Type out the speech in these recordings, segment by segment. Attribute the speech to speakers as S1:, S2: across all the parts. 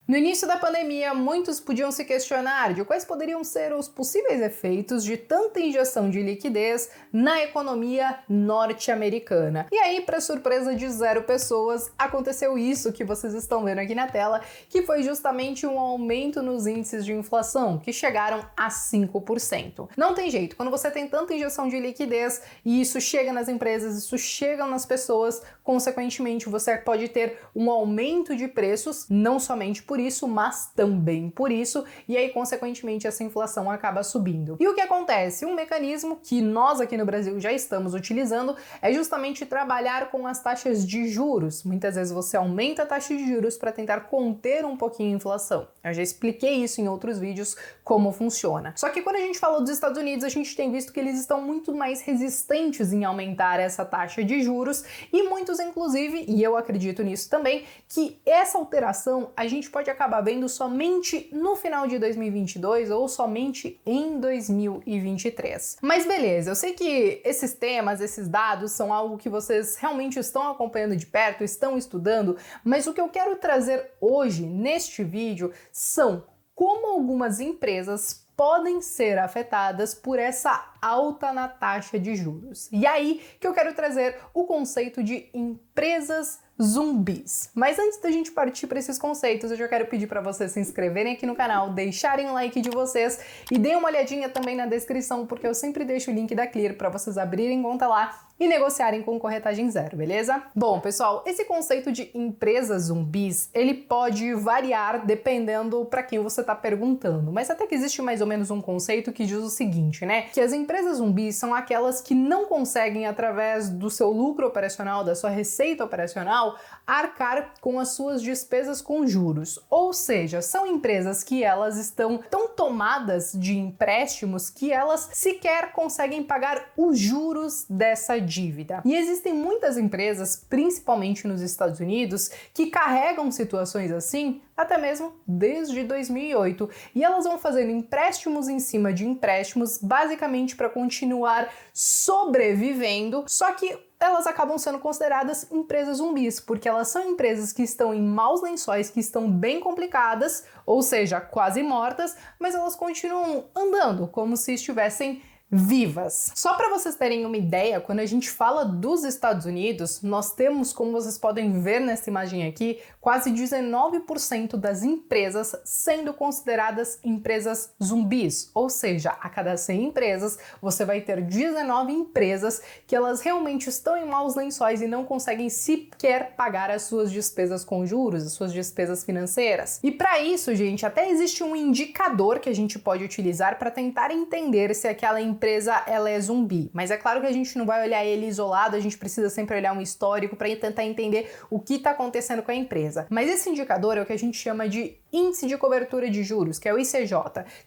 S1: No início da pandemia, muitos podiam se questionar de quais poderiam ser os possíveis efeitos de tanta injeção de liquidez na economia norte-americana. E aí, para surpresa de zero pessoas, aconteceu isso que vocês estão vendo aqui na tela, que foi justamente um aumento nos índices de inflação, que chegaram a 5%. Não tem jeito, quando você tem tanta injeção de liquidez e isso chega nas empresas, isso chega nas pessoas, consequentemente você pode ter um aumento de preços, não somente por isso, mas também por isso, e aí consequentemente essa inflação acaba subindo. E o que acontece? Um mecanismo que nós aqui no Brasil já estamos utilizando é justamente trabalhar com as taxas de juros. Muitas vezes você aumenta a taxa de juros para tentar conter um pouquinho a inflação. Eu já expliquei isso em outros vídeos como funciona. Só que quando a gente fala dos Estados Unidos, a gente tem visto que eles estão muito mais resistentes em aumentar essa taxa de juros e muitos inclusive, e eu acredito nisso também, que essa alteração a gente pode acabar vendo somente no final de 2022 ou somente em 2023. Mas beleza, eu sei que esses temas, esses dados são algo que vocês realmente estão acompanhando de perto, estão estudando, mas o que eu quero trazer hoje neste vídeo são como algumas empresas podem ser afetadas por essa alta na taxa de juros. E aí que eu quero trazer o conceito de empresas zumbis. Mas antes da gente partir para esses conceitos, eu já quero pedir para vocês se inscreverem aqui no canal, deixarem o like de vocês e deem uma olhadinha também na descrição, porque eu sempre deixo o link da Clear para vocês abrirem conta lá e negociarem com corretagem zero, beleza? Bom, pessoal, esse conceito de empresas zumbis, ele pode variar dependendo para quem você está perguntando, mas até que existe mais ou menos um conceito que diz o seguinte, né? Que as empresas zumbis são aquelas que não conseguem, através do seu lucro operacional, da sua receita operacional, arcar com as suas despesas com juros. Ou seja, são empresas que elas estão tão tomadas de empréstimos que elas sequer conseguem pagar os juros dessa dívida. E existem muitas empresas, principalmente nos Estados Unidos, que carregam situações assim até mesmo desde 2008. E elas vão fazendo empréstimos em cima de empréstimos, basicamente para continuar sobrevivendo, só que elas acabam sendo consideradas empresas zumbis, porque elas são empresas que estão em maus lençóis, que estão bem complicadas, ou seja, quase mortas, mas elas continuam andando como se estivessem vivas. Só para vocês terem uma ideia, quando a gente fala dos Estados Unidos, nós temos, como vocês podem ver nessa imagem aqui, quase 19% das empresas sendo consideradas empresas zumbis, ou seja, a cada 100 empresas, você vai ter 19 empresas que elas realmente estão em maus lençóis e não conseguem sequer pagar as suas despesas com juros, as suas despesas financeiras. E para isso, gente, até existe um indicador que a gente pode utilizar para tentar entender se aquela empresa ela é zumbi. Mas é claro que a gente não vai olhar ele isolado, a gente precisa sempre olhar um histórico para tentar entender o que está acontecendo com a empresa. Mas esse indicador é o que a gente chama de índice de cobertura de juros, que é o ICJ,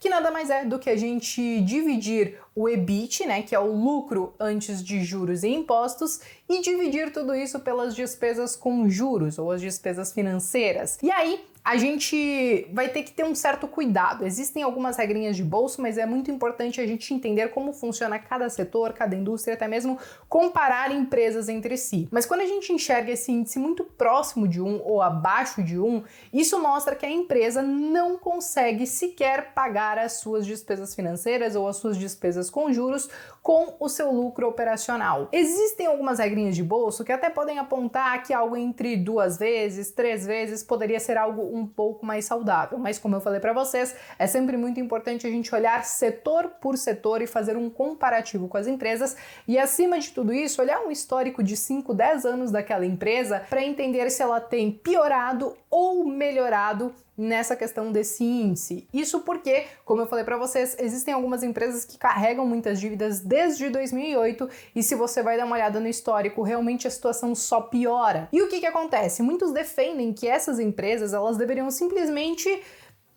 S1: que nada mais é do que a gente dividir o EBIT, né, que é o lucro antes de juros e impostos, e dividir tudo isso pelas despesas com juros ou as despesas financeiras. E aí a gente vai ter que ter um certo cuidado. Existem algumas regrinhas de bolso, mas é muito importante a gente entender como funciona cada setor, cada indústria, até mesmo comparar empresas entre si. Mas quando a gente enxerga esse índice muito próximo de 1 ou abaixo de 1, isso mostra que a empresa não consegue sequer pagar as suas despesas financeiras ou as suas despesas com juros com o seu lucro operacional. Existem algumas regrinhas de bolso que até podem apontar que algo entre 2 vezes, 3 vezes poderia ser algo um pouco mais saudável, mas como eu falei para vocês, é sempre muito importante a gente olhar setor por setor e fazer um comparativo com as empresas e, acima de tudo isso, olhar um histórico de 5, 10 anos daquela empresa para entender se ela tem piorado ou melhorado nessa questão desse índice. Isso porque, como eu falei para vocês, existem algumas empresas que carregam muitas dívidas desde 2008 e se você vai dar uma olhada no histórico, realmente a situação só piora. E o que acontece? Muitos defendem que essas empresas elas deveriam simplesmente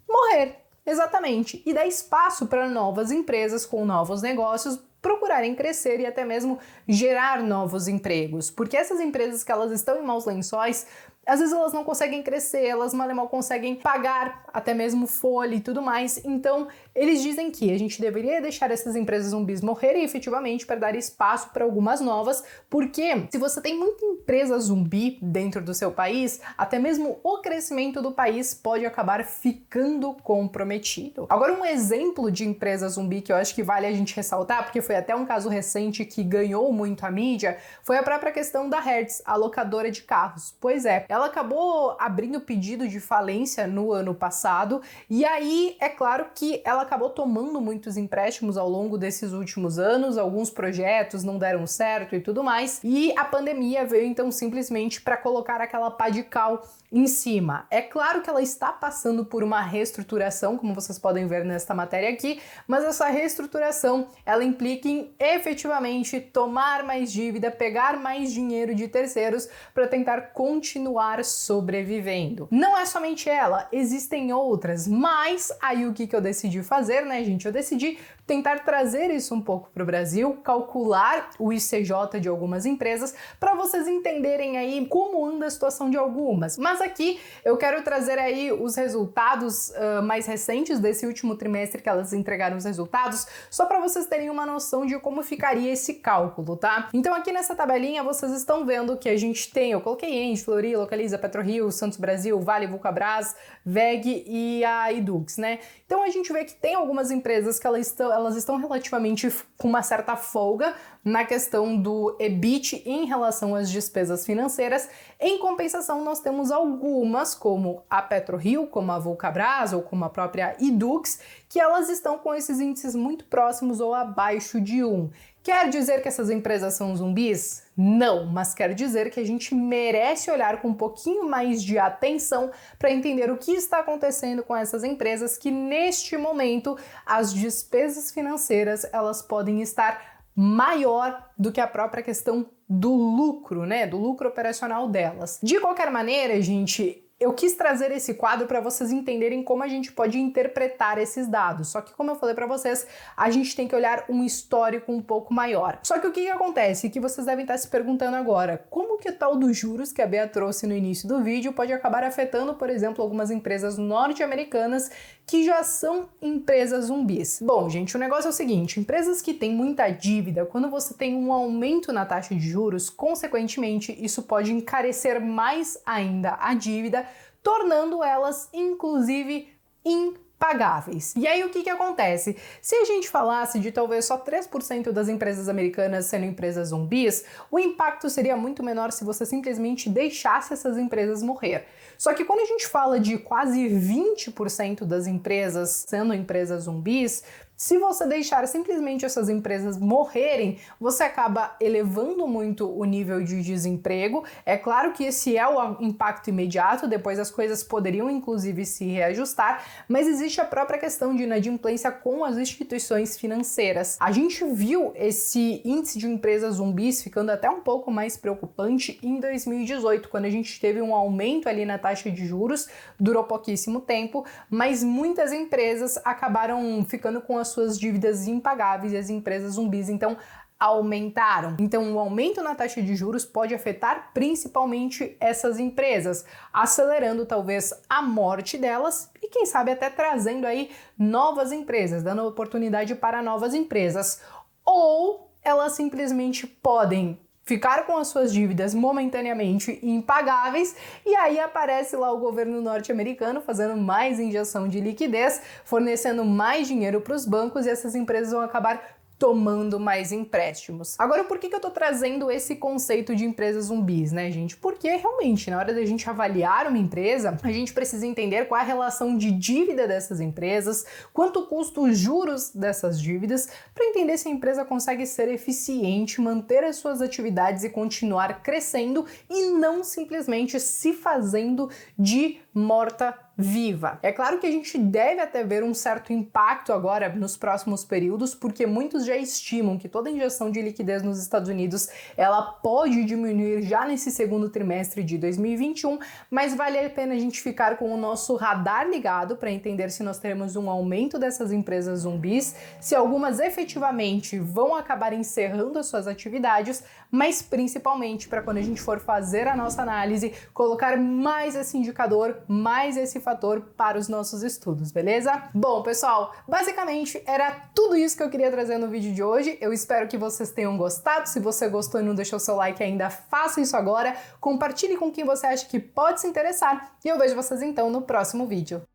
S1: morrer, exatamente, e dar espaço para novas empresas com novos negócios procurarem crescer e até mesmo gerar novos empregos, porque essas empresas que elas estão em maus lençóis às vezes elas não conseguem crescer, elas mal e mal conseguem pagar até mesmo folha e tudo mais. Então, eles dizem que a gente deveria deixar essas empresas zumbis morrerem efetivamente para dar espaço para algumas novas, porque se você tem muita empresa zumbi dentro do seu país, até mesmo o crescimento do país pode acabar ficando comprometido. Agora, um exemplo de empresa zumbi que eu acho que vale a gente ressaltar, porque foi até um caso recente que ganhou muito a mídia, foi a própria questão da Hertz, a locadora de carros. Pois é, ela acabou abrindo pedido de falência no ano passado, e aí é claro que ela acabou tomando muitos empréstimos ao longo desses últimos anos, alguns projetos não deram certo e tudo mais, e a pandemia veio então simplesmente para colocar aquela pá de cal em cima. É claro que ela está passando por uma reestruturação, como vocês podem ver nesta matéria aqui, mas essa reestruturação, ela implica em efetivamente tomar mais dívida, pegar mais dinheiro de terceiros para tentar continuar sobrevivendo. Não é somente ela, existem outras, mas aí o que eu decidi fazer, né, gente? Eu decidi tentar trazer isso um pouco para o Brasil, calcular o ICJ de algumas empresas para vocês entenderem aí como anda a situação de algumas. Mas aqui eu quero trazer aí os resultados mais recentes desse último trimestre que elas entregaram os resultados, só para vocês terem uma noção de como ficaria esse cálculo, tá? Então aqui nessa tabelinha vocês estão vendo que a gente tem, eu coloquei Engie, Fleury, Localiza, PetroRio, Santos Brasil, Vale, Vulcabras, WEG e a Yduqs, né? Então a gente vê que tem algumas empresas que elas estão relativamente com uma certa folga na questão do EBIT em relação às despesas financeiras. Em compensação, nós temos algumas, como a PetroRio, como a Vulcabras ou como a própria Yduqs, que elas estão com esses índices muito próximos ou abaixo de 1. Quer dizer que essas empresas são zumbis? Não, mas quer dizer que a gente merece olhar com um pouquinho mais de atenção para entender o que está acontecendo com essas empresas que neste momento as despesas financeiras elas podem estar maior do que a própria questão do lucro, né? Do lucro operacional delas. De qualquer maneira, gente, eu quis trazer esse quadro para vocês entenderem como a gente pode interpretar esses dados. Só que, como eu falei para vocês, a gente tem que olhar um histórico um pouco maior. Só que o que acontece? Que vocês devem estar se perguntando agora, como que o tal dos juros que a Bea trouxe no início do vídeo pode acabar afetando, por exemplo, algumas empresas norte-americanas que já são empresas zumbis? Bom, gente, o negócio é o seguinte, empresas que têm muita dívida, quando você tem um aumento na taxa de juros, consequentemente, isso pode encarecer mais ainda a dívida, tornando elas, inclusive, impagáveis. E aí o que acontece? Se a gente falasse de talvez só 3% das empresas americanas sendo empresas zumbis, o impacto seria muito menor se você simplesmente deixasse essas empresas morrer. Só que quando a gente fala de quase 20% das empresas sendo empresas zumbis, se você deixar simplesmente essas empresas morrerem, você acaba elevando muito o nível de desemprego. É claro que esse é o impacto imediato, depois as coisas poderiam inclusive se reajustar, mas existe a própria questão de inadimplência com as instituições financeiras. A gente viu esse índice de empresas zumbis ficando até um pouco mais preocupante em 2018, quando a gente teve um aumento ali na taxa de juros, durou pouquíssimo tempo, mas muitas empresas acabaram ficando com as suas dívidas impagáveis e as empresas zumbis então aumentaram. Então o aumento na taxa de juros pode afetar principalmente essas empresas, acelerando talvez a morte delas e quem sabe até trazendo aí novas empresas, dando oportunidade para novas empresas. Ou elas simplesmente podem ficar com as suas dívidas momentaneamente impagáveis e aí aparece lá o governo norte-americano fazendo mais injeção de liquidez, fornecendo mais dinheiro para os bancos e essas empresas vão acabar tomando mais empréstimos. Agora, por que eu tô trazendo esse conceito de empresas zumbis, né, gente? Porque realmente, na hora da gente avaliar uma empresa, a gente precisa entender qual é a relação de dívida dessas empresas, quanto custa os juros dessas dívidas, para entender se a empresa consegue ser eficiente, manter as suas atividades e continuar crescendo e não simplesmente se fazendo de morta viva. É claro que a gente deve até ver um certo impacto agora nos próximos períodos, porque muitos já estimam que toda injeção de liquidez nos Estados Unidos ela pode diminuir já nesse segundo trimestre de 2021, mas vale a pena a gente ficar com o nosso radar ligado para entender se nós teremos um aumento dessas empresas zumbis, se algumas efetivamente vão acabar encerrando as suas atividades, mas principalmente para quando a gente for fazer a nossa análise, colocar mais esse indicador, mais esse fator para os nossos estudos, beleza? Bom, pessoal, basicamente era tudo isso que eu queria trazer no vídeo de hoje. Eu espero que vocês tenham gostado. Se você gostou e não deixou seu like ainda, faça isso agora. Compartilhe com quem você acha que pode se interessar e eu vejo vocês então no próximo vídeo.